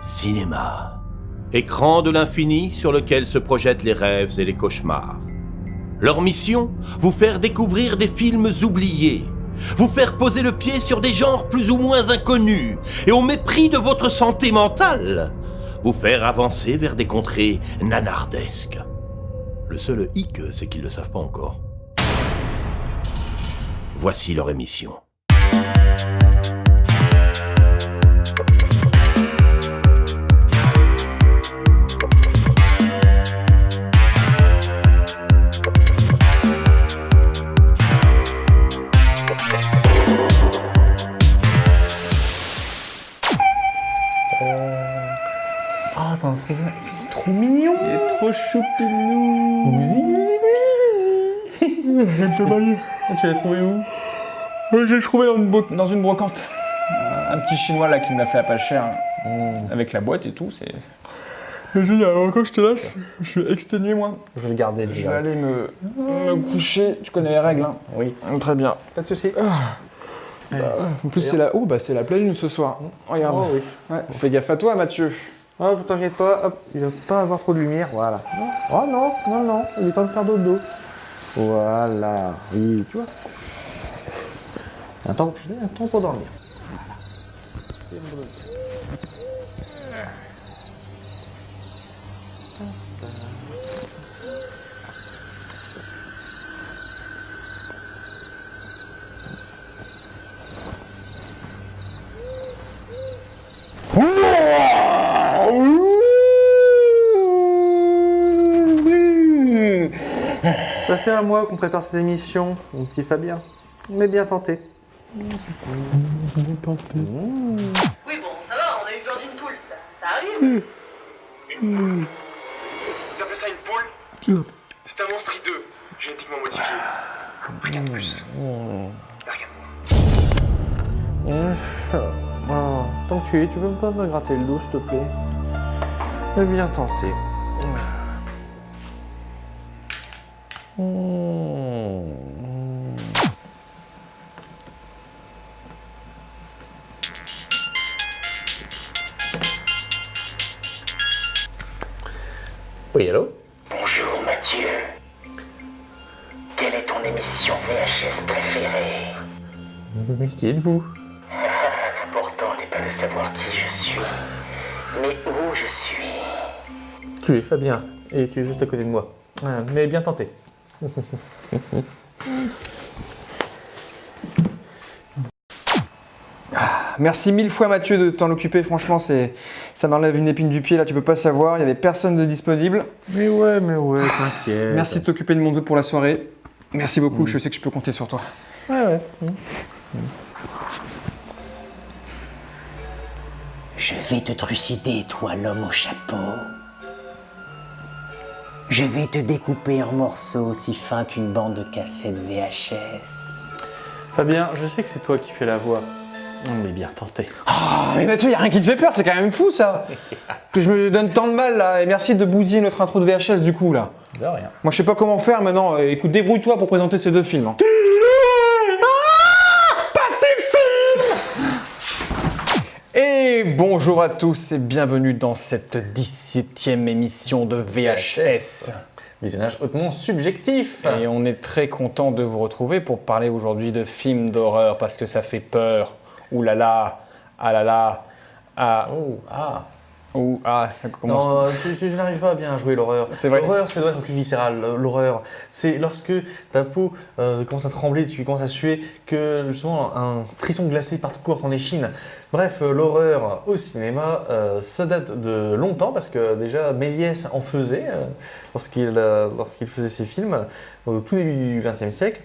Cinéma. Écran de l'infini sur lequel se projettent les rêves et les cauchemars. Leur mission, vous faire découvrir des films oubliés, vous faire poser le pied sur des genres plus ou moins inconnus, et au mépris de votre santé mentale, vous faire avancer vers des contrées nanardesques. Le seul hic, c'est qu'ils ne le savent pas encore. Voici leur émission. Ah, attends, il est trop mignon. Il est trop choupinou. Tu l'as trouvé où? Je l'ai trouvé dans une brocante. Un petit chinois là qui me l'a fait à pas cher. Avec la boîte et tout, c'est génial. Quand je te laisse, je suis exténué moi. Je vais le garder. Je vais aller me coucher. Tu connais les règles, hein? Oui. Très bien. Pas de soucis. En plus, c'est la pleine lune ce soir. Regarde. Oh oui. Ouais, fais gaffe à toi, Mathieu. Oh, t'inquiète pas, hop, il va pas avoir trop de lumière, voilà. Oh non, non, non, il est temps de faire dodo. Voilà, oui, tu vois. Un temps pour dormir. Ça fait un mois qu'on prépare cette émission, mon petit Fabien. Mais bien tenté. Oui, bon, ça va, on a eu peur d'une poule, ça arrive. Vous appelez ça une poule? C'est un monstre hideux, génétiquement modifié. Rien de plus. Oh, tant que tu es, tu peux pas me gratter le dos, s'il te plaît. Mais bien tenté. Oui, allô? Bonjour Mathieu. Quelle est ton émission VHS préférée? Mais qui êtes-vous? L'important n'est pas de savoir qui je suis, mais où je suis. Tu es Fabien, et tu es juste à côté de moi. Mais bien tenté. Merci mille fois Mathieu de t'en occuper, franchement ça m'enlève une épine du pied, là tu peux pas savoir, il y avait personne de disponible. Mais ouais, t'inquiète. Merci de t'occuper de mon dos pour la soirée. Merci beaucoup, je sais que je peux compter sur toi. Ouais. Je vais te trucider, toi l'homme au chapeau. Je vais te découper en morceaux aussi fins qu'une bande de cassettes VHS. Fabien, je sais que c'est toi qui fais la voix. Mais bien tenté. Oh, mais Mathieu, y a rien qui te fait peur, c'est quand même fou ça. Que je me donne tant de mal là, et merci de bousiller notre intro de VHS du coup là. De rien. Moi je sais pas comment faire maintenant, écoute, débrouille-toi pour présenter ces deux films. Hein. Et bonjour à tous et bienvenue dans cette 17e émission de VHS. Visionnage hautement subjectif. Et on est très content de vous retrouver pour parler aujourd'hui de films d'horreur parce que ça fait peur. Ouh là là, ah là là, ah, ouh, ah. Ouh, ah, ça commence. Non, tu n'arrives pas à bien jouer l'horreur. C'est vrai. L'horreur, ça doit être plus viscéral. L'horreur, c'est lorsque ta peau commence à trembler, tu commences à suer, que justement un frisson glacé parcourt ton échine. Bref, l'horreur au cinéma, ça date de longtemps parce que déjà Méliès en faisait lorsqu'il faisait ses films au tout début du XXe siècle.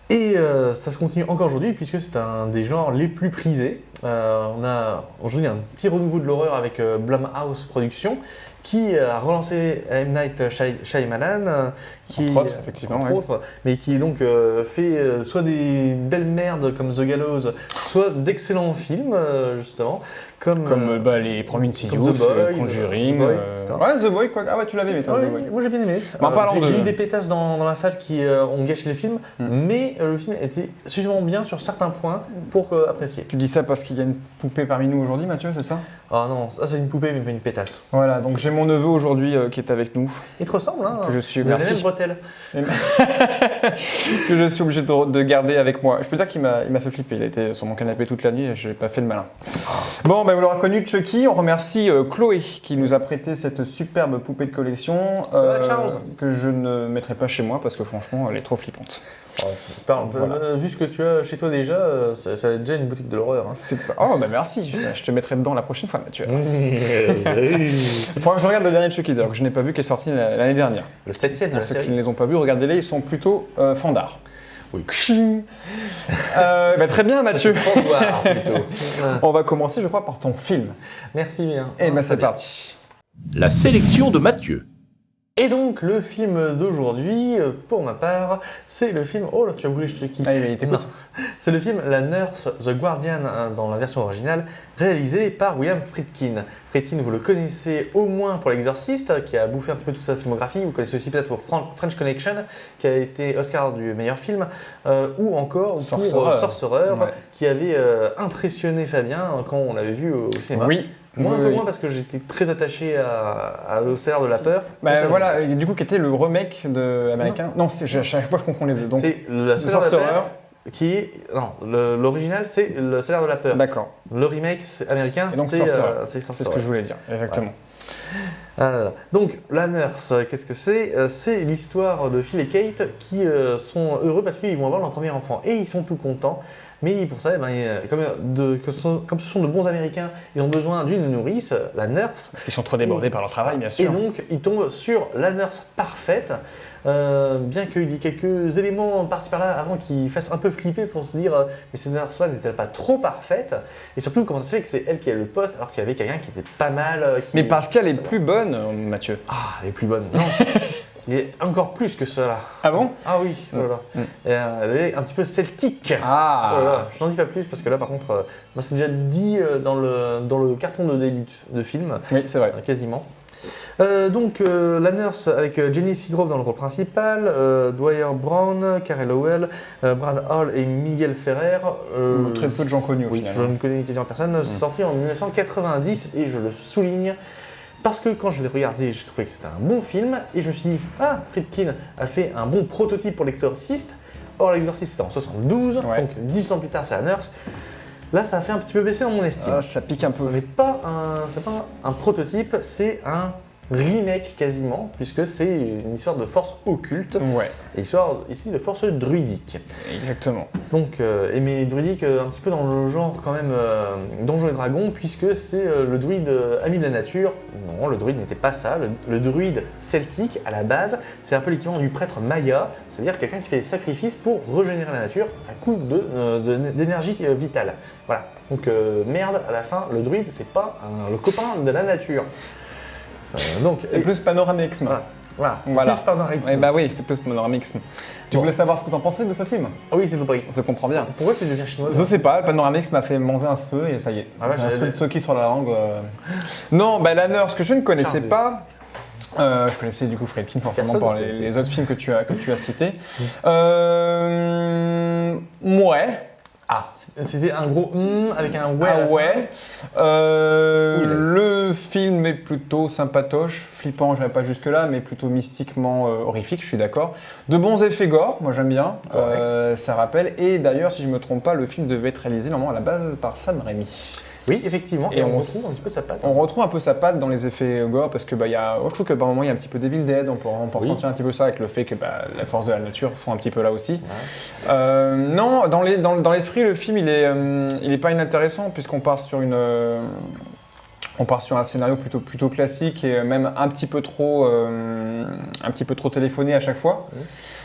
Et ça se continue encore aujourd'hui puisque c'est un des genres les plus prisés. On a aujourd'hui un petit renouveau de l'horreur avec Blumhouse Productions qui a relancé M. Night Shyamalan, qui, entre autres, effectivement, entre autres, mais qui donc fait soit des belles merdes comme The Gallows, soit d'excellents films justement, Comme les premiers Insidious, comme The Boy, Conjuring. The Boy, etc. Ouais, The Boy, quoi. Ah ouais, tu l'avais aimé, toi, Ouais, The Boy. moi j'ai bien aimé. Bah, en parlant J'ai de- eu des pétasses dans la salle qui ont gâché le film, mais le film était suffisamment bien sur certains points pour apprécier. Tu dis ça parce qu'il y a une poupée parmi nous aujourd'hui, Mathieu, c'est ça? Ah non, ça c'est une poupée mais pas une pétasse. Voilà, donc j'ai mon neveu aujourd'hui qui est avec nous, Il te ressemble, hein? que je suis, Vous avez les merci, mêmes bretelles. que je suis obligé de garder avec moi. Je peux dire qu'il m'a fait flipper, il a été sur mon canapé toute la nuit et je n'ai pas fait le malin. Bon, ben vous l'aurez reconnu, Chucky, on remercie Chloé qui nous a prêté cette superbe poupée de collection va, Charles que je ne mettrai pas chez moi parce que franchement elle est trop flippante. Vu ce que tu as chez toi déjà, ça va être déjà une boutique de l'horreur. Hein. Oh bah merci, je te mettrai dedans la prochaine fois Mathieu. Il faudra que je regarde le dernier Chucky d'ailleurs que je n'ai pas vu qui est sorti l'année dernière. Le 7ème de Pour la ceux qui série. ne les ont pas vus, regardez-les, ils sont plutôt fandards. Oui. Bah, très bien Mathieu. Au revoir, plutôt. On va commencer je crois par ton film. Merci bien. Et bah Très c'est bien. parti. La sélection de Mathieu. Et donc le film d'aujourd'hui, pour ma part, c'est le film. Oh là, tu as bougé, je te quitte. Allez, mais t'écoutes. Non. C'est le film La Nurse, The Guardian, hein, dans la version originale, réalisé par William Friedkin. Friedkin, vous le connaissez au moins pour L'Exorciste, qui a bouffé un petit peu toute sa filmographie. Vous connaissez aussi peut-être pour French Connection, qui a été Oscar du meilleur film, ou encore pour Sorcerer, Ouais. qui avait impressionné Fabien quand on l'avait vu au cinéma. Oui. Moi, un Oui, peu oui. moins parce que j'étais très attaché à l'Océan de la peur. Bah Océan de voilà, la peur. et du coup qui était le remake de américain. Non, à chaque fois je confonds les deux. Donc C'est le Salaire de la Sorcerer. peur qui est. Non, l'original c'est le Salaire de la peur. d'accord. Le remake américain Et donc c'est Sorcerer. c'est C'est ce que je voulais dire, exactement. Ah là là. Donc la Nurse, qu'est-ce que c'est? C'est l'histoire de Phil et Kate qui sont heureux parce qu'ils vont avoir leur premier enfant et ils sont tout contents. Mais pour ça, eh ben, comme ce sont de bons Américains, ils ont besoin d'une nourrice, la nurse. Parce qu'ils sont trop débordés par leur travail, bien Et sûr. donc, ils tombent sur la nurse parfaite, bien qu'il y ait quelques éléments par-ci par-là avant qu'ils fassent un peu flipper pour se dire mais cette nurse-là n'est-elle pas trop parfaite? Et surtout, comment ça se fait que c'est elle qui a le poste alors qu'il y avait quelqu'un qui était pas mal. Mais parce qu'elle est plus bonne, Mathieu. Ah, elle est plus bonne. Non, il est encore plus que cela. Ah bon? Ah oui, voilà. Et, elle est un petit peu celtique. Ah Voilà, je n'en dis pas plus parce que là par contre, moi c'est déjà dit dans le carton de début de film, Oui, c'est vrai. quasiment. Donc la nurse avec Jenny Seagrove dans le rôle principal, Dwyer Brown, Carey Lowell, Brad Hall et Miguel Ferrer. Très peu de gens connus au Oui, final. je ne connais quasiment personne. Sorti en 1990 et je le souligne. Parce que quand je l'ai regardé, j'ai trouvé que c'était un bon film et je me suis dit, ah, Friedkin a fait un bon prototype pour l'Exorciste. Or, l'Exorciste c'était en 72, Ouais. donc 18 ans plus tard, c'est la Nurse. Là, ça a fait un petit peu baisser dans mon estime. Ah, ça pique un Ce peu. n'est pas un prototype, c'est un remake quasiment, puisque c'est une histoire de force occulte, Ouais, et histoire ici de force druidique. exactement. Donc, mais druidique un petit peu dans le genre quand même Donjons et Dragons, puisque c'est le druide ami de la nature. Non, le druide n'était pas ça. Le druide celtique, à la base, c'est un peu l'équivalent du prêtre maya, c'est-à-dire quelqu'un qui fait des sacrifices pour régénérer la nature à coup d'énergie vitale. Voilà. Donc, merde, à la fin, le druide, c'est pas le copain de la nature. Donc, C'est plus panoramisme. voilà, c'est Voilà. plus panoramique. Ouais, bah oui, c'est plus panoramisme. Tu voulais savoir ce que t'en pensais de ce film? Ah oui, c'est tout pris. Je comprends bien. Pourquoi tu deviens chinoise? Je sais pas, le panoramisme m'a fait manger un feu et ça y est. Ah ouais, J'ai un j'avais- feu de Soki sur la langue. Non, bah la Nurse que je ne connaissais Charmé. pas. Je connaissais du coup Friedkin forcément Personne par ne connaissait. les autres films que tu as cités. Ouais. Ah, c'était un gros avec un ouais. à la Ah fin. ouais. Oula. Le film est plutôt sympatoche, flippant, j'irai pas jusque là, mais plutôt mystiquement horrifique, je suis d'accord. De bons effets gore, moi j'aime bien, ça rappelle. Et d'ailleurs, si je me trompe pas, le film devait être réalisé normalement à la base par Sam Raimi. Oui, effectivement. Et Et on on retrouve un petit peu de sa patte. On retrouve un peu sa patte dans les effets gore parce que je trouve que par moment il y a un petit peu Devil Dead, on peut Oui. ressentir un petit peu ça avec le fait que la force de la nature font un petit peu là aussi. Non, dans l'esprit le film il est pas inintéressant puisqu'on part sur On part sur un scénario plutôt classique et même un petit peu trop téléphoné à chaque fois.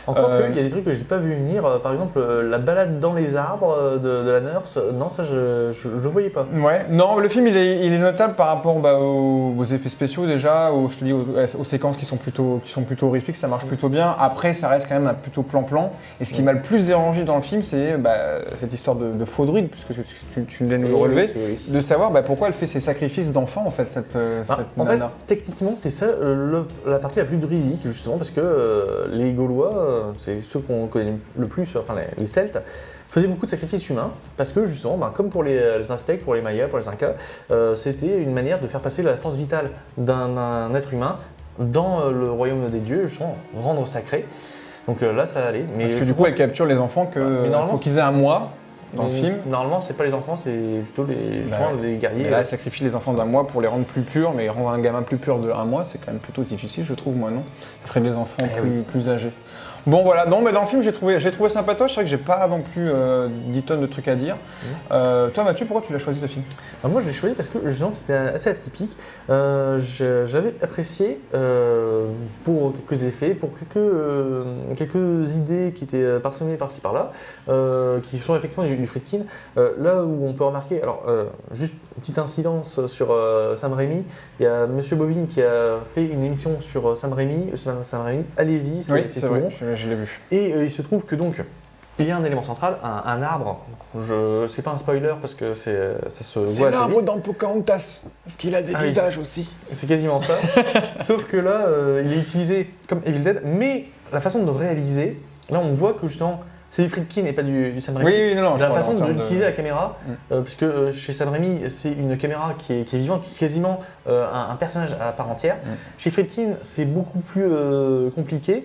Encore il y a des trucs que je n'ai pas vu venir. Par exemple, la balade dans les arbres de la nurse, non, ça je le voyais pas. Ouais, non, le film il est notable par rapport aux effets spéciaux déjà, je te dis, aux séquences qui sont plutôt horrifiques, ça marche plutôt bien. Après, ça reste quand même un plutôt plan-plan. Et ce qui m'a le plus dérangé dans le film, c'est cette histoire de faux druide, puisque tu viens de le relever, de savoir pourquoi elle fait ces sacrifices d'enfants en fait, cette en fait, nana. techniquement, c'est ça la partie la plus druidique, justement, parce que les Gaulois, c'est ceux qu'on connaît le plus, enfin les Celtes, faisaient beaucoup de sacrifices humains, parce que justement, comme pour les Aztèques, pour les Mayas, pour les Incas, c'était une manière de faire passer la force vitale d'un être humain dans le royaume des dieux, justement, rendre sacré. Donc là, ça allait. Mais parce que du coup, elle capture les enfants faut qu'ils aient un mois. Dans le film. Normalement, c'est pas les enfants, c'est plutôt les guerriers. Mais là, elle sacrifie les enfants d'un mois pour les rendre plus purs, mais rendre un gamin plus pur de un mois, c'est quand même plutôt difficile, je trouve, moi, non? Ce serait des enfants plus âgés. Bon, voilà. Non, mais dans le film, j'ai trouvé sympatoche. C'est vrai que j'ai pas non plus 10 tonnes de trucs à dire. Toi, Mathieu, pourquoi tu l'as choisi, ce film? Moi, je l'ai choisi parce que justement, c'était assez atypique. J'avais apprécié pour quelques effets, pour quelques idées qui étaient parsemées par-ci par-là, qui sont effectivement du Friedkin. Là où on peut remarquer, alors juste une petite incidence sur Sam Raimi, il y a Monsieur Bobine qui a fait une émission sur Sam Raimi. Allez-y, c'est vrai, bon. je l'ai vu. Et il se trouve que donc, il y a un élément central, un arbre. C'est pas un spoiler parce que ça se voit assez vite. C'est l'arbre dans Pocahontas, parce qu'il a des visages aussi. C'est quasiment ça. Sauf que là, il est utilisé comme Evil Dead, mais la façon de le réaliser, là on voit que justement, c'est du Friedkin et pas du Sam Raimi. Oui, non, la façon d'utiliser la caméra, puisque chez Sam Raimi, c'est une caméra qui est vivante, qui est quasiment un personnage à part entière. Chez Friedkin, c'est beaucoup plus compliqué.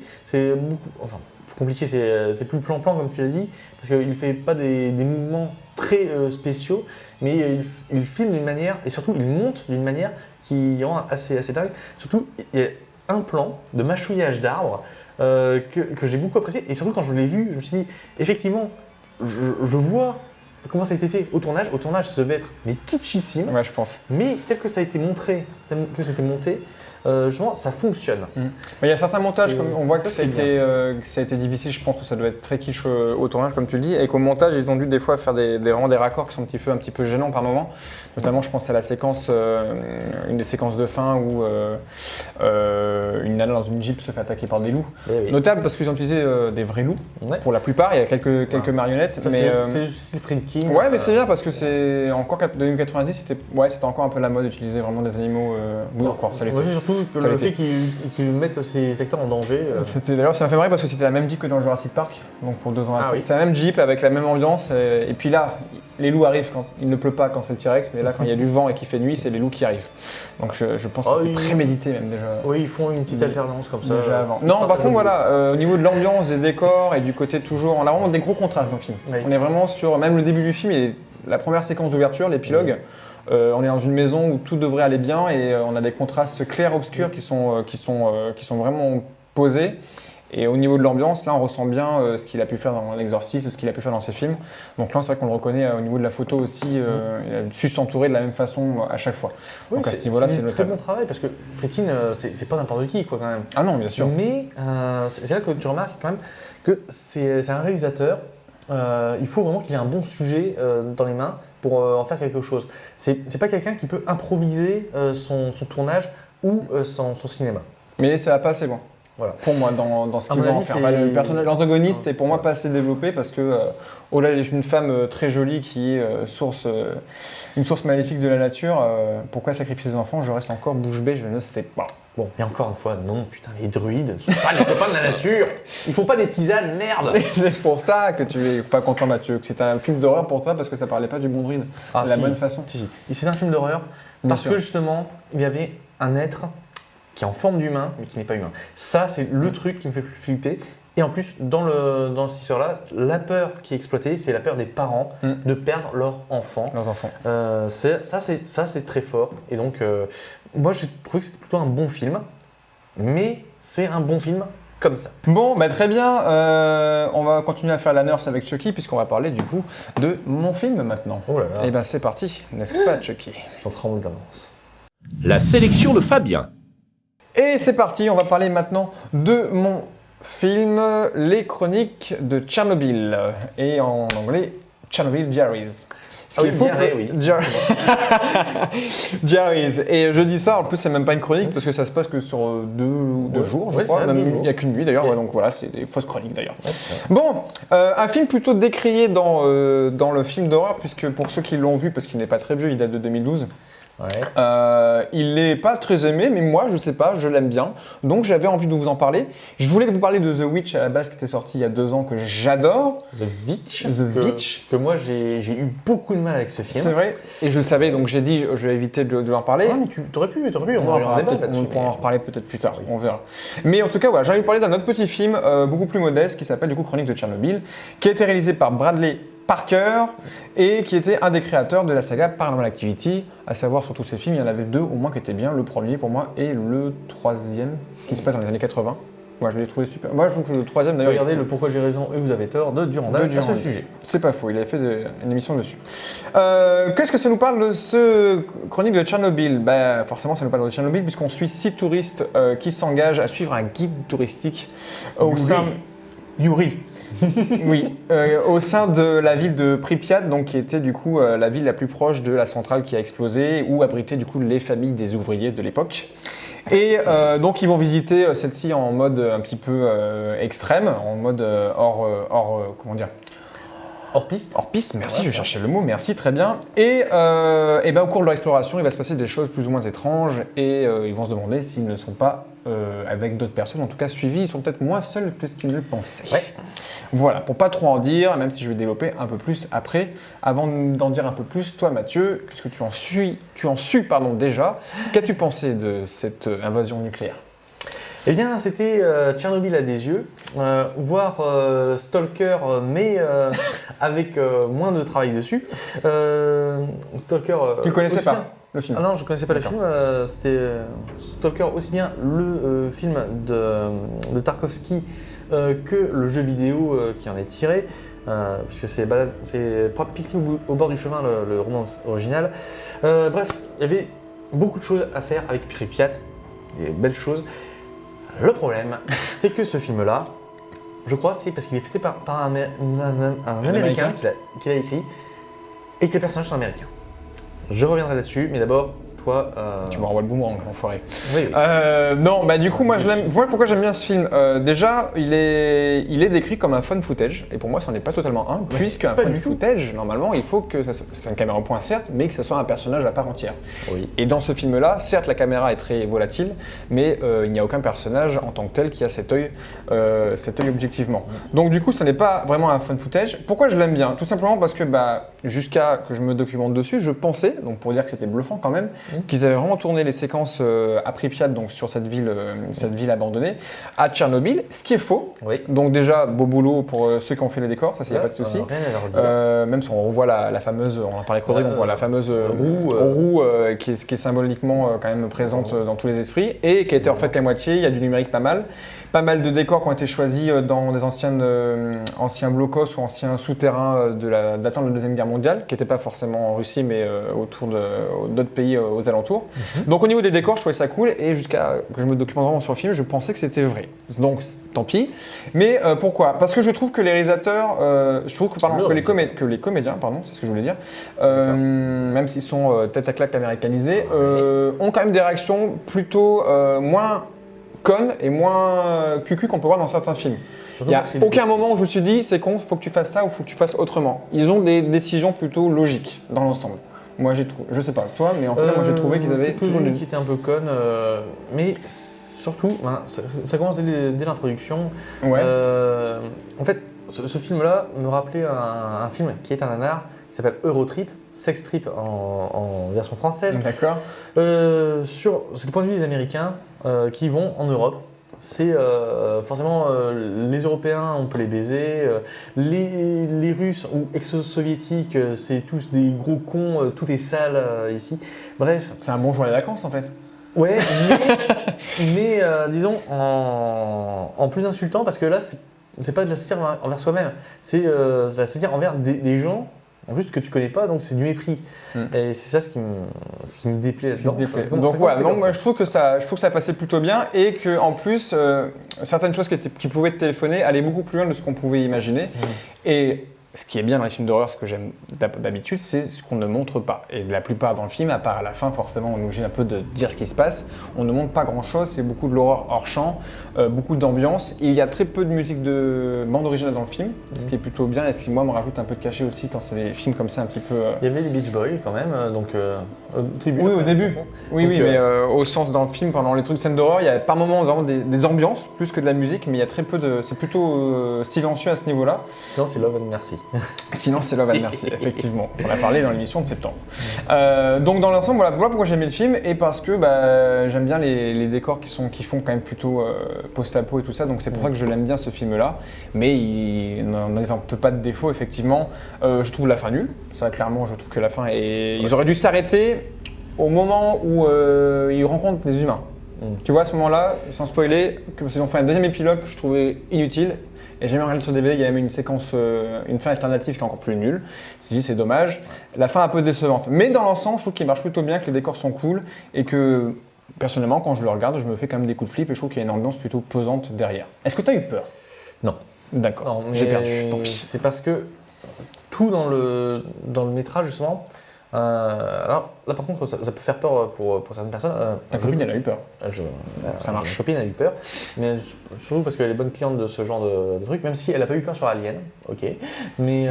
Compliqué, c'est plus plan-plan comme tu l'as dit, parce qu'il ne fait pas des mouvements très spéciaux, mais il filme d'une manière, et surtout il monte d'une manière qui rend assez dingue. Surtout, il y a un plan de mâchouillage d'arbres que j'ai beaucoup apprécié, et surtout quand je l'ai vu, je me suis dit, effectivement, je vois comment ça a été fait au tournage. Au tournage, ça devait être kitschissime, ouais, je pense. Mais tel que ça a été montré, tel que c'était monté, justement, ça fonctionne. Il y a certains montages, comme on voit que ça a été difficile, je pense que ça doit être très kitsch au tournage, comme tu le dis, et qu'au montage, ils ont dû des fois faire des raccords qui sont un petit peu gênants par moment. Notamment, je pense à la séquence, une des séquences de fin où une nana dans une jeep se fait attaquer par des loups. Oui. Notable parce qu'ils ont utilisé des vrais loups, pour la plupart, il y a quelques marionnettes. Ça, c'est juste Friedkin. Ouais, mais c'est bien parce que c'est encore 2090, c'était encore un peu la mode d'utiliser vraiment des animaux. Oui, encore, ça l'était. Surtout que le fait qu'ils mettent ces secteurs en danger. D'ailleurs, ça m'a fait marrer parce que c'était la même Jeep que dans Jurassic Park, donc pour 2 ans après. Oui. C'est la même Jeep avec la même ambiance. Et puis là, les loups arrivent quand il ne pleut pas, quand c'est le T-Rex, mais là, quand il y a du vent et qu'il fait nuit, c'est les loups qui arrivent. Donc je pense que c'était prémédité même déjà. Oui, ils font une petite alternance comme ça. Déjà avant. Non, par contre, voilà, au niveau de l'ambiance, des décors et du côté toujours, on a vraiment des gros contrastes dans le film. Oui. On est vraiment sur, même le début du film, et la première séquence d'ouverture, l'épilogue. On est dans une maison où tout devrait aller bien et on a des contrastes clairs-obscurs qui sont vraiment posés. Et au niveau de l'ambiance, là, on ressent bien ce qu'il a pu faire dans L'Exorciste, ce qu'il a pu faire dans ses films. Donc là, c'est vrai qu'on le reconnaît au niveau de la photo aussi. Il a su s'entourer de la même façon à chaque fois. Oui, donc à ce niveau-là, c'est un très bon travail parce que Friedkin, c'est pas n'importe qui, quoi, quand même. Ah non, bien sûr. Mais c'est là que tu remarques quand même que c'est un réalisateur. Il faut vraiment qu'il ait un bon sujet dans les mains pour en faire quelque chose. C'est pas quelqu'un qui peut improviser son tournage ou son cinéma. Mais ça va pas assez loin. Voilà. Pour moi, dans ce qu'il va en faire. L'antagoniste est pour moi pas assez développé parce que Ola est une femme très jolie qui est une source maléfique de la nature. Pourquoi sacrifier ses enfants? Je reste encore bouche bée, je ne sais pas. Bon, et encore une fois, non, putain, les druides, ce sont pas les copains de la nature. Ils font pas des tisanes, merde. C'est pour ça que tu es pas content, Mathieu, que c'est un film d'horreur pour toi parce que ça parlait pas du bon druide de la bonne façon. Si. C'est un film d'horreur parce que justement, il y avait un être qui est en forme d'humain, mais qui n'est pas humain. Ça, c'est le truc qui me fait plus flipper. Et en plus, dans cette histoire-là, la peur qui est exploitée, c'est la peur des parents de perdre leurs enfants. Ça, c'est très fort. Et donc, moi, j'ai trouvé que c'était plutôt un bon film, mais c'est un bon film comme ça. Bon, très bien. On va continuer à faire la nurse avec Chucky, puisqu'on va parler du coup de mon film maintenant. Oh là là. Et c'est parti, n'est-ce pas, Chucky? J'en tremble d'avance. La sélection de Fabien. Et c'est parti, on va parler maintenant de mon film Les Chroniques de Tchernobyl, et en anglais Chernobyl Diaries. Ce qui est faux, Diaries. Et je dis ça, en plus c'est même pas une chronique parce que ça se passe que sur deux jours, je crois. Il n'y a qu'une nuit d'ailleurs, donc voilà, c'est des fausses chroniques d'ailleurs. Bon, un film plutôt décrié dans le film d'horreur, puisque pour ceux qui l'ont vu, parce qu'il n'est pas très vieux, il date de 2012. Il n'est pas très aimé, mais moi je sais pas, je l'aime bien, donc j'avais envie de vous en parler. Je voulais vous parler de The Witch à la base, qui était sorti il y a 2 ans, que j'adore. The Witch. Que moi j'ai eu beaucoup de mal avec ce film. C'est vrai, et je le savais, donc j'ai dit je vais éviter de en parler. Ah mais tu aurais pu, on pourra en reparler peut-être plus tard, on verra. Mais en tout cas, voilà, j'ai envie de parler d'un autre petit film beaucoup plus modeste qui s'appelle du coup Chroniques de Tchernobyl, qui a été réalisé par Bradley Parker et qui était un des créateurs de la saga Paranormal Activity, à savoir sur tous ces films, il y en avait 2 au moins qui étaient bien, le premier pour moi et le 3e qui se passe dans les années 80. Moi je l'ai trouvé super. Moi je trouve que le 3e d'ailleurs. Regardez le Pourquoi j'ai raison et vous avez tort de Durandal à ce sujet. C'est pas faux, il avait fait une émission dessus. Qu'est-ce que ça nous parle de ce Chronique de Tchernobyl? Forcément ça nous parle de Tchernobyl puisqu'on suit 6 touristes qui s'engagent à suivre un guide touristique au sein. Yuri. Oui, au sein de la ville de Pripyat, donc qui était du coup la ville la plus proche de la centrale qui a explosé, où abritaient du coup les familles des ouvriers de l'époque. Et donc ils vont visiter celle-ci en mode un petit peu extrême, en mode comment dire, hors piste. Hors piste, merci, je cherchais le mot, merci, très bien. Et au cours de leur exploration, il va se passer des choses plus ou moins étranges et ils vont se demander s'ils ne sont pas avec d'autres personnes, en tout cas suivis, ils sont peut-être moins seuls que ce qu'ils ne le pensaient. Ouais. Voilà, pour pas trop en dire, même si je vais développer un peu plus après, avant d'en dire un peu plus, toi Mathieu, puisque tu en suis déjà, qu'as-tu pensé de cette invasion nucléaire ? Eh bien, c'était Tchernobyl à des yeux, voire Stalker, mais avec moins de travail dessus. Stalker. Tu le connaissais pas le film? Ah non, je ne connaissais pas le film. C'était Stalker, aussi bien le film de Tarkovsky que le jeu vidéo qui en est tiré, puisque c'est Pique-nique au bord du chemin, le roman original. Bref, il y avait beaucoup de choses à faire avec Pripyat, des belles choses. Le problème, c'est que ce film-là, je crois, c'est parce qu'il est fait par un Américain qui l'a écrit et que les personnages sont américains. Je reviendrai là-dessus, mais d'abord, toi... Tu me renvoies le boomerang, enfoiré. Oui. Non, du coup, moi, je l'aime. Voilà pourquoi j'aime bien ce film. Déjà, il est décrit comme un fun footage, et pour moi, ça n'en est pas totalement un, puisqu'un fun footage, normalement, il faut que c'est une caméra au point, certes, mais que ce soit un personnage à part entière. Oui. Et dans ce film-là, certes, la caméra est très volatile, mais il n'y a aucun personnage en tant que tel qui a cet œil objectivement. Donc, du coup, ce n'est pas vraiment un fun footage. Pourquoi je l'aime bien? Tout simplement parce que, jusqu'à que je me documente dessus, je pensais, donc pour dire que c'était bluffant quand même, qu'ils avaient vraiment tourné les séquences à Pripyat, donc sur cette ville abandonnée, à Tchernobyl, ce qui est faux. Oui. Donc déjà, beau boulot pour ceux qui ont fait les décors, ça, il n'y a pas de souci. Même si on revoit la fameuse, on en parlait avec Rodrigue, on voit la fameuse roue qui est symboliquement quand même présente dans tous les esprits, et qui a été refaite qu'à moitié, il y a du numérique pas mal. Pas mal de décors qui ont été choisis dans des anciens blocos ou anciens souterrains datant de la Deuxième Guerre mondiale, qui n'étaient pas forcément en Russie, mais autour d'autres pays aux alentours. Donc au niveau des décors, je trouvais ça cool, et jusqu'à que je me documente vraiment sur le film, je pensais que c'était vrai. Donc tant pis. Mais pourquoi? Parce que je trouve que les réalisateurs, que les comédiens, c'est ce que je voulais dire, même s'ils sont tête à claque américanisés, ont quand même des réactions plutôt moins connes et moins cucu qu'on peut voir dans certains films. Il n'y a aucun moment où je me suis dit c'est con, faut que tu fasses ça ou faut que tu fasses autrement. Ils ont des décisions plutôt logiques dans l'ensemble. Moi j'ai trouvé, je sais pas toi, mais en tout cas moi j'ai trouvé qu'ils avaient toujours une qui était un peu conne, mais surtout, ça commence dès l'introduction. Ouais. En fait, ce film-là me rappelait un film qui est un nanar, qui s'appelle Eurotrip, Sex Trip en version française. D'accord. C'est le point de vue des Américains qui vont en Europe. C'est forcément les Européens, on peut les baiser, les Russes ou ex-soviétiques, c'est tous des gros cons, tout est sale ici. Bref. C'est un bon jour des vacances en fait. Ouais, mais disons en plus insultant, parce que là c'est pas de la satire envers soi-même, c'est de la satire envers des gens En plus que tu connais pas, donc c'est du mépris. Et c'est ça ce qui me déplaît là-dedans. Donc voilà, moi je trouve que ça passait plutôt bien et que en plus certaines choses qui pouvaient être téléphonées allaient beaucoup plus loin de ce qu'on pouvait imaginer. Et ce qui est bien dans les films d'horreur, ce que j'aime d'habitude, c'est ce qu'on ne montre pas. Et la plupart dans le film, à part à la fin, forcément, on est obligé un peu de dire ce qui se passe. On ne montre pas grand-chose, c'est beaucoup de l'horreur hors champ, beaucoup d'ambiance. Il y a très peu de musique de bande originale dans le film, ce qui est plutôt bien et ce qui, moi, me rajoute un peu de cachet aussi quand c'est des films comme ça un petit peu... Il y avait les Beach Boys quand même, donc au début. Oui, au début. Oui, mais au sens dans le film, pendant les trucs de scènes d'horreur, il y a par moments vraiment des ambiances, plus que de la musique, mais il y a très peu de... C'est plutôt silencieux à ce niveau-là. Sinon, c'est Love and Mercy. Sinon, c'est Love and Mercy, effectivement. On a parlé dans l'émission de septembre. Donc, dans l'ensemble, voilà pourquoi j'ai aimé le film et parce que j'aime bien les décors qui font quand même plutôt post-apo et tout ça. Donc, c'est pour ça que je l'aime bien ce film-là. Mais il n'en exempte pas de défaut, effectivement. Je trouve la fin nulle. Ça, clairement, je trouve que la fin est. Ils auraient dû s'arrêter au moment où ils rencontrent des humains. Tu vois, à ce moment-là, sans spoiler, qu'ils ont fait un deuxième épilogue que je trouvais inutile. Et j'ai même regardé sur DVD, il y a même une séquence, une fin alternative qui est encore plus nulle. C'est dommage. La fin un peu décevante. Mais dans l'ensemble, je trouve qu'il marche plutôt bien, que les décors sont cool et que personnellement, quand je le regarde, je me fais quand même des coups de flip et je trouve qu'il y a une ambiance plutôt pesante derrière. Est-ce que tu as eu peur? Non. D'accord, j'ai perdu, tant pis. C'est parce que tout dans le métrage, justement. Alors là, par contre, ça peut faire peur pour certaines personnes. Ta copine, elle a eu peur. Ça marche. Ma copine a eu peur, mais surtout parce qu'elle est bonne cliente de ce genre de truc, même si elle n'a pas eu peur sur Alien, ok. Mais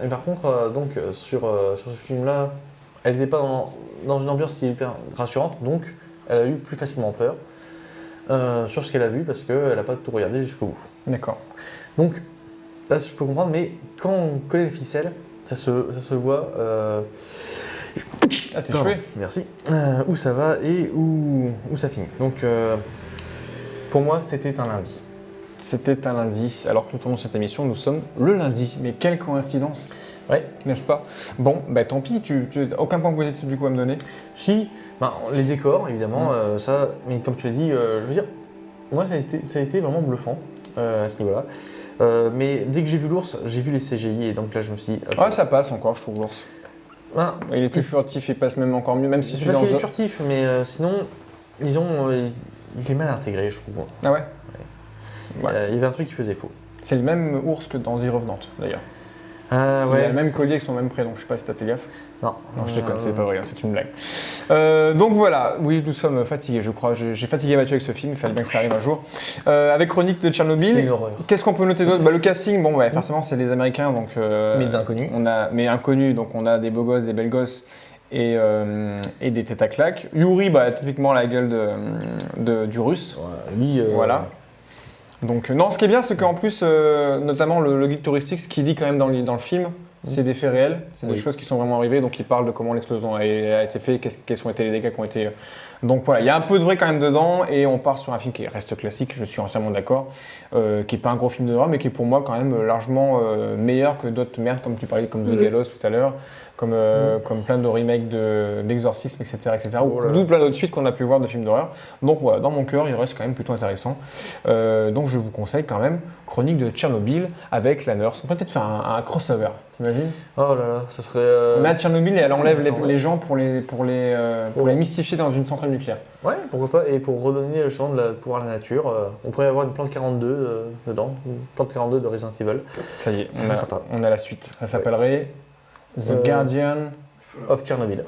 par contre, donc sur ce film-là, elle n'était pas dans une ambiance qui est hyper rassurante, donc elle a eu plus facilement peur sur ce qu'elle a vu parce qu'elle n'a pas tout regardé jusqu'au bout. D'accord. Donc là, je peux comprendre, mais quand on connaît les ficelles, ça se voit. Ah, t'es choué. Merci. Où ça va et où ça finit. Donc, pour moi, c'était un lundi. C'était un lundi, alors que nous tournons cette émission, nous sommes le lundi. Mais quelle coïncidence, ouais, n'est-ce pas? Bon, tant pis, tu aucun point positif du coup à me donner? Si, les décors, évidemment, ça, mais comme tu l'as dit, je veux dire, moi, ça a été vraiment bluffant à ce niveau-là. Mais dès que j'ai vu l'ours, j'ai vu les CGI et donc là, je me suis dit... Ouais, ça passe encore, je trouve, l'ours. Il est plus furtif, il passe même encore mieux, même si celui-là... Il est furtif, mais sinon, disons, il est mal intégré, je trouve. Ah ouais, ouais. Il y avait un truc qui faisait faux. C'est le même ours que dans The Revenant, d'ailleurs. Ouais. Il a le même collier avec son même prénom, je sais pas si t'as fait gaffe. Non, je déconne, c'est pas vrai, c'est une blague. Donc voilà, oui, nous sommes fatigués, je crois. J'ai fatigué Mathieu avec ce film, il fallait bien que ça arrive un jour. Avec Chronique de Tchernobyl, qu'est-ce qu'on peut noter d'autre? Le casting, forcément, c'est les Américains, donc. Mais des inconnus. Mais inconnus, donc on a des beaux gosses, des belles gosses et des têtes à claques. Yuri, typiquement la gueule du russe. Ouais, lui, voilà. Donc non, ce qui est bien, c'est qu'en plus, notamment le guide touristique, ce qu'il dit quand même dans le film, c'est des faits réels, c'est des choses qui sont vraiment arrivées, donc il parle de comment l'explosion a été faite, quels ont été les dégâts qui ont été... Donc voilà, il y a un peu de vrai quand même dedans, et on part sur un film qui reste classique, je suis entièrement d'accord, qui n'est pas un gros film d'horreur, mais qui est pour moi quand même largement meilleur que d'autres merdes, comme tu parlais, comme The Gallows tout à l'heure, comme plein de remakes d'Exorcisme, etc. Ou plein d'autres suites qu'on a pu voir de films d'horreur. Donc voilà, dans mon cœur, il reste quand même plutôt intéressant. Donc je vous conseille quand même Chronique de Tchernobyl avec la Nurse. On peut peut-être faire un crossover, t'imagines? Oh là là, ce serait... On a Tchernobyl et elle enlève les gens pour les mystifier dans une centrale nucléaire. Ouais, pourquoi pas. Et pour redonner justement de pouvoir à la nature, on pourrait avoir une plante 42 dedans, une plante 42 de Resident Evil. Ça y est, on a la suite. Ça s'appellerait The Guardian of Chernobyl.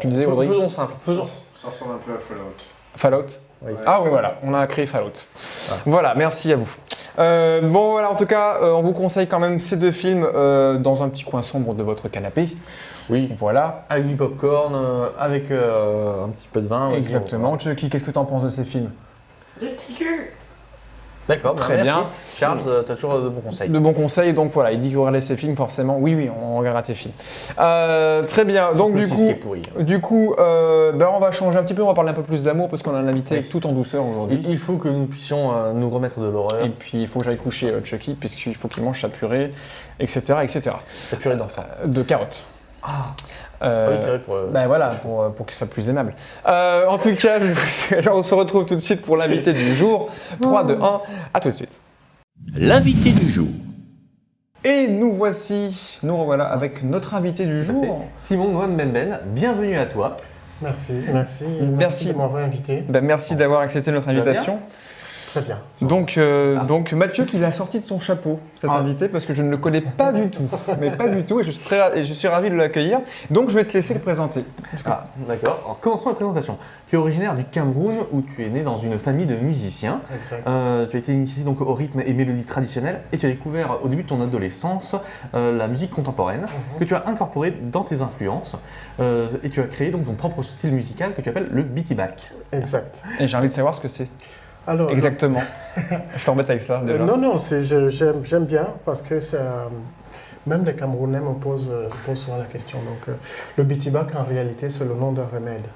Tu disais, Audrey? Faisons simple. Ça ressemble un peu à Fallout. Fallout? Oui. Ah oui, voilà, on a créé Fallout. Ah. Voilà, merci à vous. Bon, voilà, en tout cas, on vous conseille quand même ces deux films dans un petit coin sombre de votre canapé. Oui. Voilà. Avec du popcorn, avec un petit peu de vin. Exactement. Chucky, qu'est-ce que tu en penses de ces films? D'accord, très merci. bien. Charles, tu as toujours de bons conseils. De bons conseils, donc voilà, il dit qu'il regardait ses films, forcément. Oui, on regardera tes films. Très bien, donc du coup, on va changer un petit peu, on va parler un peu plus d'amour parce qu'on a un invité tout en douceur aujourd'hui. Il faut que nous puissions nous remettre de l'horreur. Et puis il faut que j'aille coucher Chucky, puisqu'il faut qu'il mange sa purée, etc. Sa purée d'enfant. De carottes. Ah. Oui, c'est vrai pour que ça soit plus aimable. En tout cas, on se retrouve tout de suite pour l'invité du jour. 3, 2, 1, à tout de suite. L'invité du jour. Et nous revoilà avec notre invité du jour. Simon Nwambemben, bienvenue à toi. Merci de m'avoir invité. Merci d'avoir accepté notre invitation. Très bien. Donc Mathieu qui l'a sorti de son chapeau, cet invité, parce que je ne le connais pas du tout. Mais pas du tout, et je suis ravi de l'accueillir. Donc je vais te laisser le présenter. D'accord. Alors commençons la présentation. Tu es originaire du Cameroun, où tu es né dans une famille de musiciens. Exact. Tu as été initié donc au rythme et mélodie traditionnelle, et tu as découvert au début de ton adolescence la musique contemporaine, que tu as incorporée dans tes influences, et tu as créé donc ton propre style musical que tu appelles le beatibak. Exact. Et j'ai envie de savoir ce que c'est. Alors, Exactement. Je t'embête avec ça déjà. Non, j'aime bien parce que même les Camerounais me posent souvent la question. Donc, le bitibak, en réalité, c'est le nom d'un remède.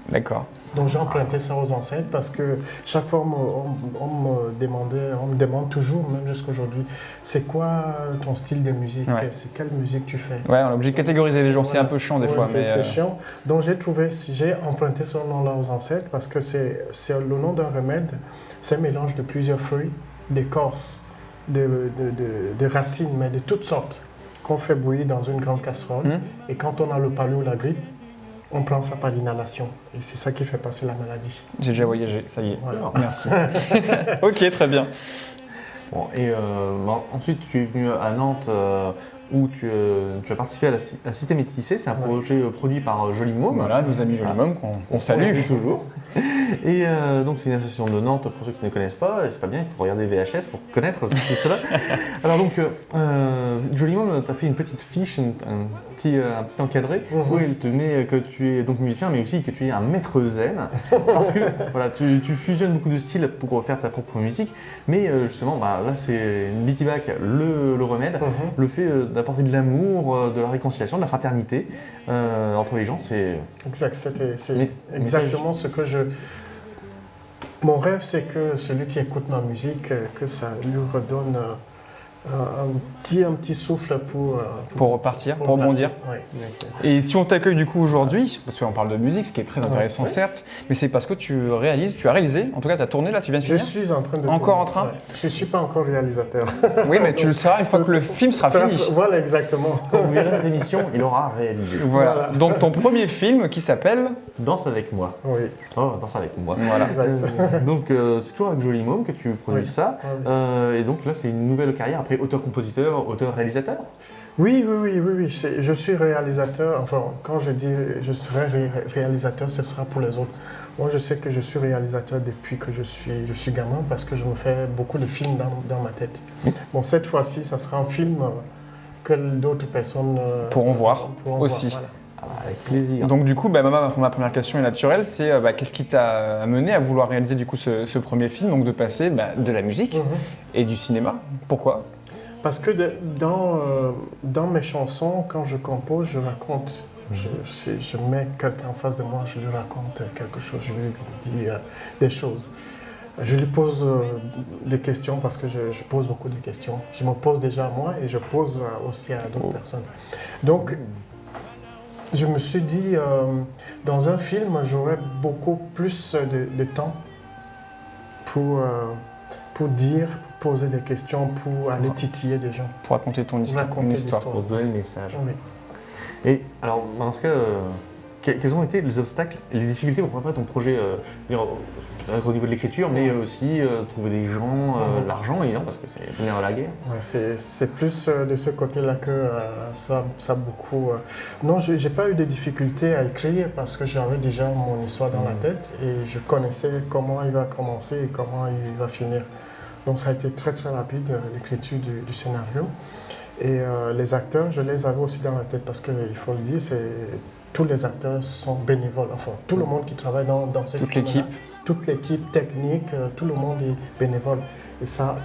D'accord. Donc, j'ai emprunté ça aux ancêtres parce que chaque fois, on me demande toujours, même jusqu'aujourd'hui, c'est quoi ton style de musique? C'est quelle musique tu fais? Ouais, on est obligé de catégoriser les gens, c'est un peu chiant des fois. C'est chiant. Donc, j'ai emprunté ce nom-là aux ancêtres parce que c'est le nom d'un remède. C'est un mélange de plusieurs feuilles, d'écorces, de racines, mais de toutes sortes, qu'on fait bouillir dans une grande casserole. Et quand on a le palu ou la grippe, on prend ça par l'inhalation. Et c'est ça qui fait passer la maladie. J'ai déjà voyagé, ça y est. Voilà. Merci. Ok, très bien. Bon, et ensuite, tu es venu à Nantes, où tu as participé à la Cité Métissée. C'est un projet produit par Joli Môme. Voilà, nos amis Joli Môme qu'on salue. Toujours. Et donc, c'est une association de Nantes, pour ceux qui ne connaissent pas. Et c'est pas bien, il faut regarder VHS pour connaître tout cela. Alors donc, Joli Môme t'a fait une petite fiche, un petit encadré, où il te met que tu es donc musicien, mais aussi que tu es un maître zen. Parce que voilà, tu fusionnes beaucoup de styles pour faire ta propre musique. Mais justement, là, c'est une bitibak, le remède, le fait d'apporter de l'amour, de la réconciliation, de la fraternité entre les gens. C'est exact, c'est exactement ce que je... Mon rêve, c'est que celui qui écoute ma musique, que ça lui redonne un petit souffle pour repartir, pour rebondir. Oui. Et si on t'accueille du coup aujourd'hui, parce qu'on parle de musique, ce qui est très intéressant certes, mais c'est parce que tu as réalisé, en tout cas tu as tourné là, tu viens de finir. Je suis en train de encore tourner. en train. Je ne suis pas encore réalisateur. Oui, mais tu le seras une fois que le film sera fini. Voilà, exactement. Quand vous verrez cette émission, il aura réalisé. Voilà. Donc ton premier film qui s'appelle Danse avec moi. Oui. Oh, Danse avec moi. Voilà. Exact. Donc c'est toujours avec Joli Môme que tu produis ça. Et donc là, c'est une nouvelle carrière après auteur-compositeur, auteur-réalisateur. Oui. Je suis réalisateur. Enfin, quand je dis je serai réalisateur, ce sera pour les autres. Moi, je sais que je suis réalisateur depuis que je suis gamin parce que je me fais beaucoup de films dans ma tête. Bon, cette fois-ci, ça sera un film que d'autres personnes pourront voir aussi. Voilà. Avec plaisir. Donc du coup, ma première question est naturelle, c'est qu'est-ce qui t'a amené à vouloir réaliser du coup ce premier film, donc de passer de la musique et du cinéma. Pourquoi? Parce que dans mes chansons, quand je compose, je raconte. Je mets quelqu'un en face de moi, je lui raconte quelque chose, je lui dis des choses. Je lui pose des questions parce que je pose beaucoup de questions. Je me pose déjà à moi et je pose aussi à d'autres personnes. Donc, je me suis dit, dans un film, j'aurais beaucoup plus de temps pour dire, pour poser des questions, pour aller titiller des gens. Pour raconter ton histoire, pour donner le message. Oui. Et alors, dans ce cas, quels ont été les obstacles et les difficultés pour préparer ton projet au niveau de l'écriture, mais aussi trouver des gens, l'argent, évidemment, parce que c'est bien la guerre. Ouais, c'est plus de ce côté-là que ça beaucoup... Non, je n'ai pas eu de difficultés à écrire parce que j'avais déjà mon histoire dans la tête et je connaissais comment il va commencer et comment il va finir. Donc ça a été très très rapide, l'écriture du scénario. Et les acteurs, je les avais aussi dans la tête parce qu'il faut le dire, tous les acteurs sont bénévoles. Enfin, tout le monde qui travaille dans cette toute l'équipe. Toute l'équipe technique, tout le monde est bénévole. Et ça...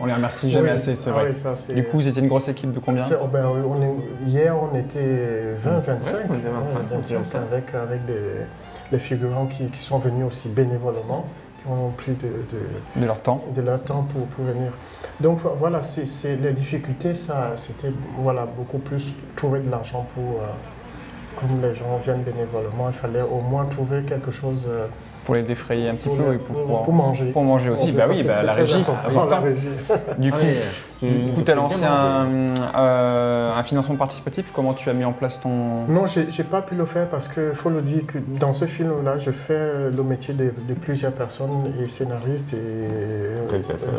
On les remercie jamais assez, c'est vrai. Ça, du coup, vous étiez une grosse équipe de combien? Hier, on était 20-25 avec les figurants qui sont venus aussi bénévolement, qui ont pris de leur temps pour venir. Donc voilà, les difficultés, c'était beaucoup plus trouver de l'argent pour... comme les gens viennent bénévolement, il fallait au moins trouver quelque chose Pour les défrayer un petit peu et pour manger. Pour manger aussi, bah oui, bah, la régie, important. Du coup, tu as lancé un financement participatif. Comment tu as mis en place ton... Non, j'ai pas pu le faire parce qu'il faut le dire que dans ce film-là, je fais le métier de plusieurs personnes, et scénaristes, et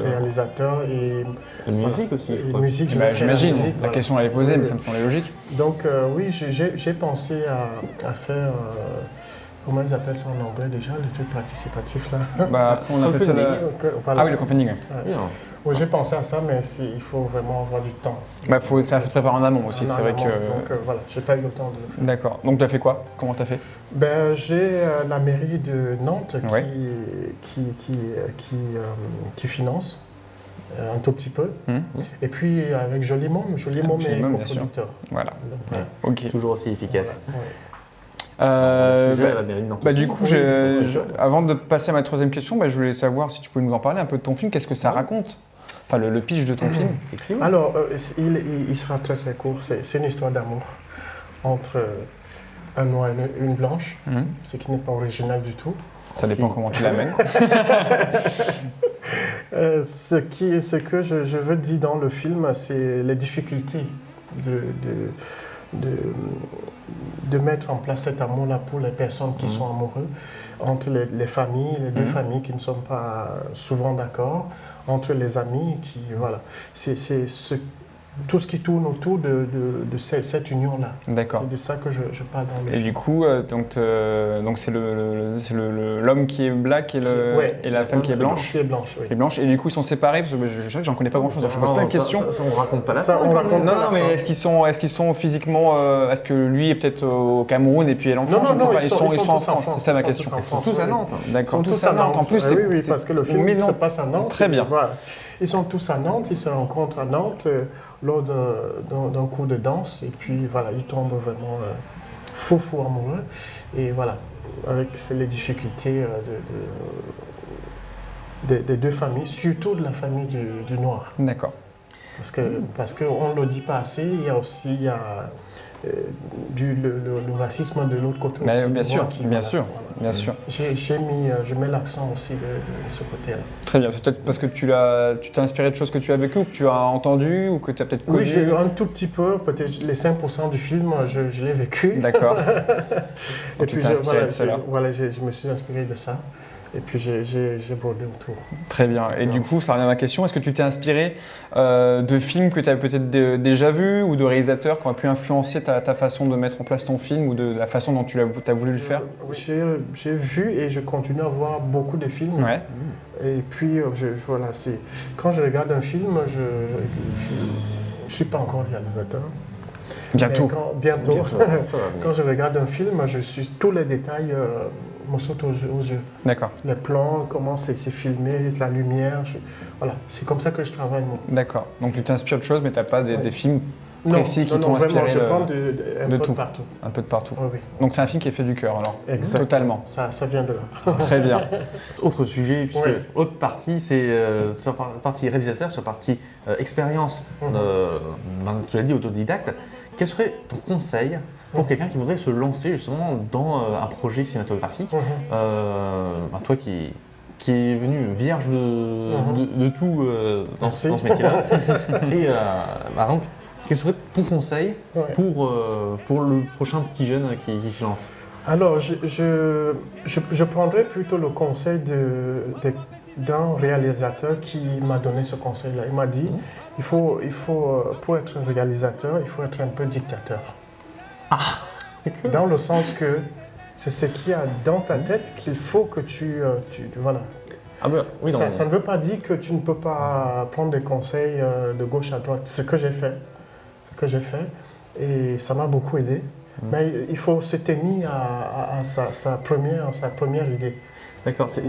réalisateurs, et musique aussi. Et musique, j'imagine, la voilà. question elle est posée, mais ça me semblait logique. Donc oui, j'ai pensé à faire... comment ils appellent ça en anglais déjà, le truc participatif là? Bah, après on appelle ça voilà. Ah oui, le crowdfunding. Ouais. Oui, j'ai pensé à ça, mais il faut vraiment avoir du temps. Bah, ça se prépare en amont aussi, c'est vrai que... Donc voilà, j'ai pas eu le temps de le faire. D'accord. Donc tu as fait quoi? Comment tu as fait? Ben, j'ai la mairie de Nantes Ouais. qui finance un tout petit peu. Et puis avec Joli Môme est coproducteur. Voilà. Donc, Ok. Toujours aussi efficace. voilà, ouais. Du coup, avant de passer à ma troisième question, je voulais savoir si tu pouvais nous en parler un peu de ton film. Qu'est-ce que ça raconte? Enfin, le pitch de ton film. Alors, il sera très très court. C'est une histoire d'amour entre un noir et une blanche, ce qui n'est pas original du tout. Ça dépend comment tu l'amènes. Ce que je veux dire dans le film, c'est les difficultés de mettre en place cet amour-là pour les personnes qui sont amoureux, entre les familles, les deux familles qui ne sont pas souvent d'accord, entre les amis qui, voilà. C'est tout ce qui tourne autour de cette union-là. D'accord. C'est de ça que je parle dans le Et film. du coup, donc c'est l'homme qui est black et la femme qui est blanche. Qui est blanche, oui. Qui est blanche. Et du coup, ils sont séparés parce que je sais que j'en connais pas grand-chose. Je pose plein de questions. Ça, on raconte pas la Ça, on raconte Non, pas la mais fin. est-ce qu'ils sont physiquement... est-ce que lui est peut-être au Cameroun et puis elle en France? Non, Je ne sais pas. ils sont en tous France. C'est ça ma question. Ils sont tous à Nantes. D'accord. Ils sont tous à Nantes. En plus, oui, parce que le film se passe à Nantes. Très bien. Voilà. Ils sont tous à Nantes, ils se rencontrent à Nantes lors d'un cours de danse, et puis voilà, ils tombent vraiment fou amoureux. Et voilà, avec les difficultés des deux familles, surtout de la famille du noir. D'accord. Parce qu'on ne le dit pas assez, il y a aussi le racisme de l'autre côté aussi. Bien sûr, bien sûr. Je mets l'accent aussi de ce côté-là. Très bien, peut-être parce que tu t'es inspiré de choses que tu as vécues ou que tu as entendues ou que tu as peut-être connues. Oui, j'ai eu un tout petit peu, peut-être les 5% du film, je l'ai vécu. D'accord. Et tu puis t'es inspiré de cela. Voilà, je me suis inspiré de ça. Et puis j'ai brodé autour. Très bien. Et du coup, ça revient à ma question. Est-ce que tu t'es inspiré de films que tu avais peut-être déjà vus ou de réalisateurs qui ont pu influencer ta façon de mettre en place ton film ou de la façon dont tu as voulu le faire? J'ai vu et je continue à voir beaucoup de films. Ouais. Et puis, voilà, quand je regarde un film, je ne suis pas encore réalisateur. Bientôt. Bientôt. Quand je regarde un film, je suis tous les détails me sautent aux yeux. D'accord. Les plans, comment c'est filmé, la lumière. Voilà, c'est comme ça que je travaille. Moi. D'accord. Donc tu t'inspires de choses, mais tu n'as pas des films précis qui t'ont inspiré vraiment, je prends un peu tout. de partout. Un peu de partout. Oui. Donc c'est un film qui est fait du cœur alors. Exactement. Totalement. Ça vient de là. Très bien. Autre sujet, puisque autre partie, c'est sur la partie réalisateur, sur la partie expérience, tu l'as dit, autodidacte. Quel serait ton conseil pour quelqu'un qui voudrait se lancer justement dans un projet cinématographique, toi qui est venu vierge de tout dans ce métier-là. Et donc, quel serait ton conseil pour le prochain petit jeune qui se lance? Alors, je prendrais plutôt le conseil d'un réalisateur qui m'a donné ce conseil-là. Il m'a dit, il faut, pour être réalisateur, il faut être un peu dictateur. Dans le sens que c'est ce qu'il y a dans ta tête qu'il faut que voilà. Oui, ça ne veut pas dire que tu ne peux pas prendre des conseils de gauche à droite. Ce que j'ai fait. Et ça m'a beaucoup aidé. Mais il faut se tenir à sa première idée. D'accord, c'est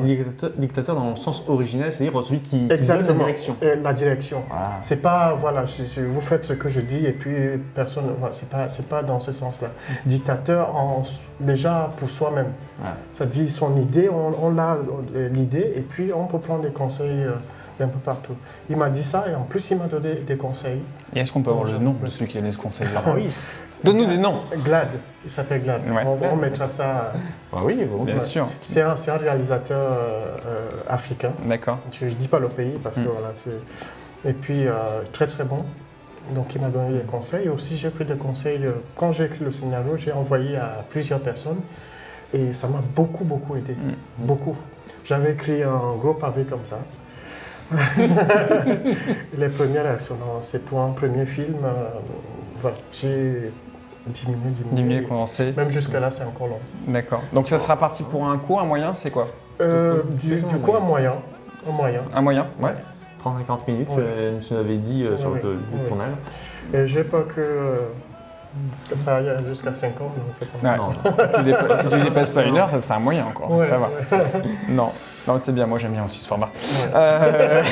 dictateur dans le sens original, c'est-à-dire celui qui donne la direction. La direction. Voilà. C'est pas, voilà, vous faites ce que je dis et puis personne, voilà, c'est pas dans ce sens-là. Dictateur déjà pour soi-même. Ça dit son idée, on a l'idée et puis on peut prendre des conseils d'un peu partout. Il m'a dit ça et en plus il m'a donné des conseils. Et est-ce qu'on peut avoir le nom de celui qui a donné ce conseil-là? Oui. Donne-nous des noms. Glad, il s'appelle Glad. Ouais. On mettra ça. Ah oui, bon, Bien sûr. C'est un réalisateur africain. D'accord. Je ne dis pas le pays parce que voilà, c'est. Et puis, très très bon. Donc, il m'a donné des conseils. Et aussi, j'ai pris des conseils. Quand j'ai écrit le scénario, j'ai envoyé à plusieurs personnes. Et ça m'a beaucoup, beaucoup aidé. Beaucoup. J'avais écrit un gros pavé comme ça. Les premières réactions, non, c'est pour un premier film. Voilà, j'ai diminué. Condensé. Même jusqu'à là, c'est encore long. D'accord. Donc ça sera parti pour un court, un moyen, c'est quoi? Du coup, un moyen. Un moyen. Un moyen, ouais. 30-50 minutes, Ouais. tu m'avais dit sur Ouais, le ouais. tournage. Et j'ai peur que ça aille jusqu'à 5 ans, je ne sais pas. Ouais. Non, Si tu dépasses pas 1 heure, ça sera un moyen encore. Ouais, Ça va. ouais. Non, c'est bien. Moi, j'aime bien aussi ce format. Ouais.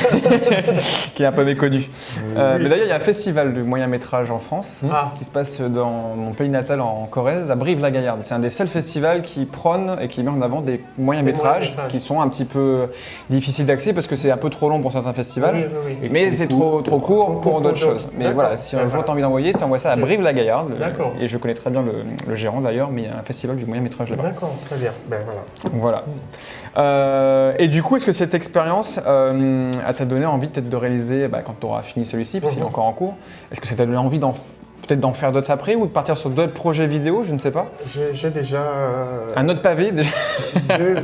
Qui est un peu méconnu. Mais c'est- d'ailleurs, il y a un festival de moyen métrage en France Ah. qui se passe dans mon pays natal en Corrèze, à Brive-la-Gaillarde. C'est un des seuls festivals qui prône et qui met en avant des moyens métrages moyens-métrages. qui sont un petit peu difficiles d'accès parce que c'est un peu trop long pour certains festivals. Oui, oui, oui. Mais c'est trop court pour d'autres choses. Mais D'accord. voilà, si un jour D'accord. tu as envie d'envoyer, tu envoies ça à Ok. Brive-la-Gaillarde. D'accord. Et je connais très bien le gérant d'ailleurs, mais il y a un festival du moyen métrage là-bas. D'accord, très bien. Ben voilà. Voilà. Et du coup, est-ce que cette expérience elle t'a donné envie peut-être de réaliser, quand tu auras fini celui-ci, parce qu'il est encore en cours, est-ce que ça t'a donné envie peut-être d'en faire d'autres après ou de partir sur d'autres projets vidéo, je ne sais pas? J'ai déjà Un autre pavé déjà?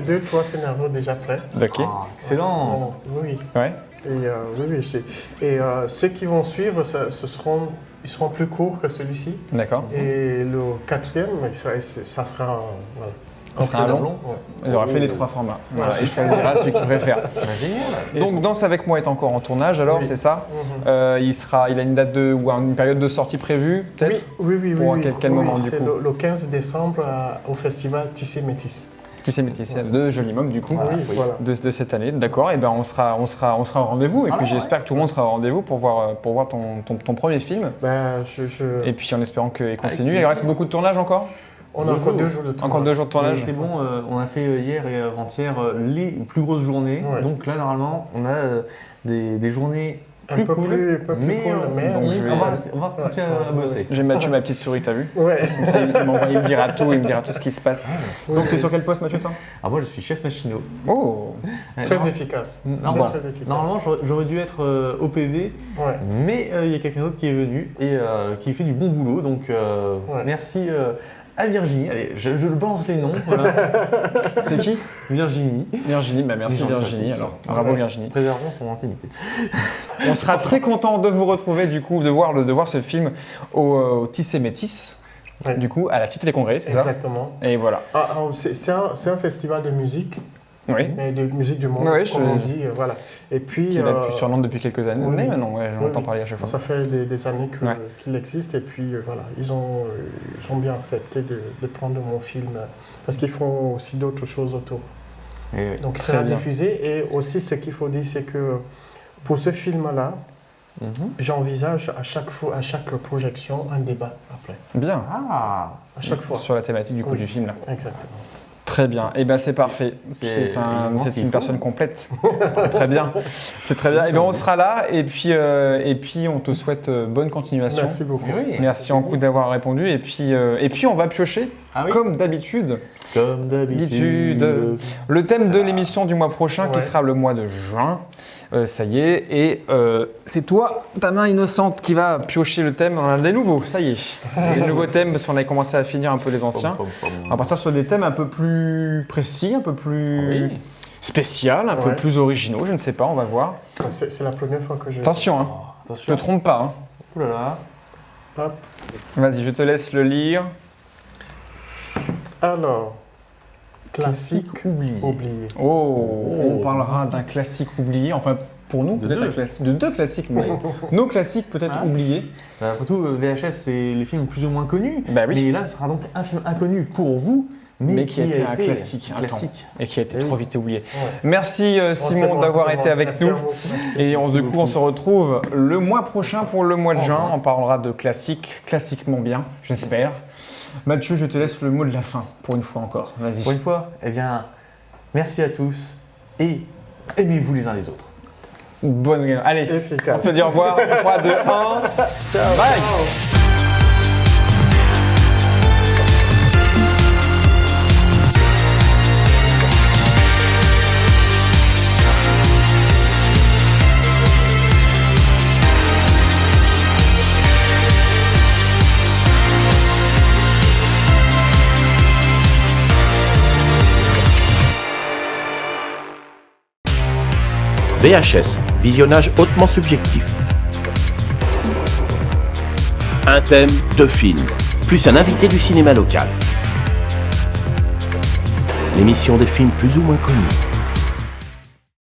deux, trois scénarios déjà prêts. Ok. Ah, excellent. Oui. Ouais. Et ceux qui vont suivre, ils seront plus courts que celui-ci. D'accord. Et le quatrième, ça sera voilà, Ça sera un long. Ouais. Ils auraient fait les 3 formats. Voilà, et je choisirai celui qu'ils préfèrent. Génial. Donc Danse avec moi est encore en tournage alors, Oui. c'est ça? Mhm. Il a une date ou une période de sortie prévue peut-être? Oui. Pour quel moment, du c'est coup le 15 décembre au festival Tissé Métis. Qui s'est métier de Joli Môme du coup. Oui, voilà. De cette année, d'accord, et ben on sera au rendez-vous, et puis j'espère que tout le monde sera au rendez-vous pour voir ton premier film, Ben, et puis en espérant qu'il continue. Il reste beaucoup de tournage encore? On a encore 2 jours de tournage. Encore 2 jours de tournage? C'est bon, on a fait hier et avant-hier les plus grosses journées. Ouais. Donc là, normalement, on a des journées Un plus peu cool. plus cool, mais donc je vais- on va continuer à bosser. J'ai Mathieu, ma petite souris, t'as vu? ouais. Comme ça, il me dira tout ce qui se passe. Donc t'es sur quel poste, Mathieu, toi? Alors moi, je suis chef machinot. Oh! Très efficace. Normalement, Très efficace. normalement, j'aurais dû être au PV, Ouais. mais il y a quelqu'un d'autre qui est venu et qui fait du bon boulot. Donc merci à Virginie. Allez, je balance les noms. Voilà. C'est qui? Virginie. Virginie, merci Virginie, alors. Bravo Virginie. Préservons son intimité. On sera très content de vous retrouver, du coup, de voir ce film au Tissé Métis, Ouais. du coup, à la Cité des Congrès, c'est ça? Exactement. Et voilà. C'est un festival de musique, Oui. mais de musique du monde, Ouais, comme on dit, voilà. Et puis, Qu'il a pu surnom depuis quelques années. oui, Mais oui. maintenant, ouais, j'en Oui, entends oui. parler à chaque fois. Ça fait des années Ouais. qu'il existe, et puis voilà, ils ont bien accepté de prendre mon film, parce qu'ils font aussi d'autres choses autour. Et, Donc il Très sera bien. diffusé, et aussi ce qu'il faut dire, c'est que pour ce film-là, j'envisage à chaque projection un débat après, Bien. Ah, à chaque fois. Sur la thématique du coup Oui. du film là. Exactement. Très bien. Et ben c'est parfait. C'est C'est exactement ce c'est qu'il une faut. personne complète. C'est très bien. C'est très bien. Et ben on sera là et puis on te souhaite bonne continuation. Merci beaucoup. oui. Merci beaucoup d'avoir répondu et puis on va piocher Ah oui. comme d'habitude. Comme d'habitude. Le thème de l'émission du mois prochain qui Ouais. sera le mois de juin. Ça y est, et c'est toi, ta main innocente, qui va piocher le thème. On a des nouveaux, ça y est. Des nouveaux thèmes, parce qu'on a commencé à finir un peu les anciens. On va partir sur des thèmes un peu plus précis, un peu plus Oui. spécial, un peu Ouais. plus originaux, je ne sais pas, on va voir. C'est la première fois que je... Attention, hein, ne Attention. te trompe pas. Hein. Ouh là là. Hop. Vas-y, je te laisse le lire. Alors, classique oublié. oublié. Oh, on parlera d'un classique oublié, enfin pour nous, De peut-être deux. de deux classiques, mais nos classiques peut-être Ah. oubliés. Après tout, VHS, c'est les films plus ou moins connus. Bah oui. Mais là, ce sera donc un film inconnu pour vous, Mais qui a été un classique, un classique. Et qui a été Eh oui. trop vite oublié. Ouais. Merci Simon d'avoir été avec Merci nous. à vous. Merci. Et du coup, on se retrouve le mois prochain pour le mois de Au juin. revoir. On parlera de classiques, classiquement bien, j'espère. Mathieu, je te laisse le mot de la fin, pour une fois encore. Vas-y. Pour une fois, eh bien, merci à tous et aimez-vous les uns les autres. Bonne game. Allez, Efficace. on se dit au revoir. 3, 2, 1. Bye. VHS, visionnage hautement subjectif. Un thème, 2 films, plus un invité du cinéma local. L'émission des films plus ou moins connus.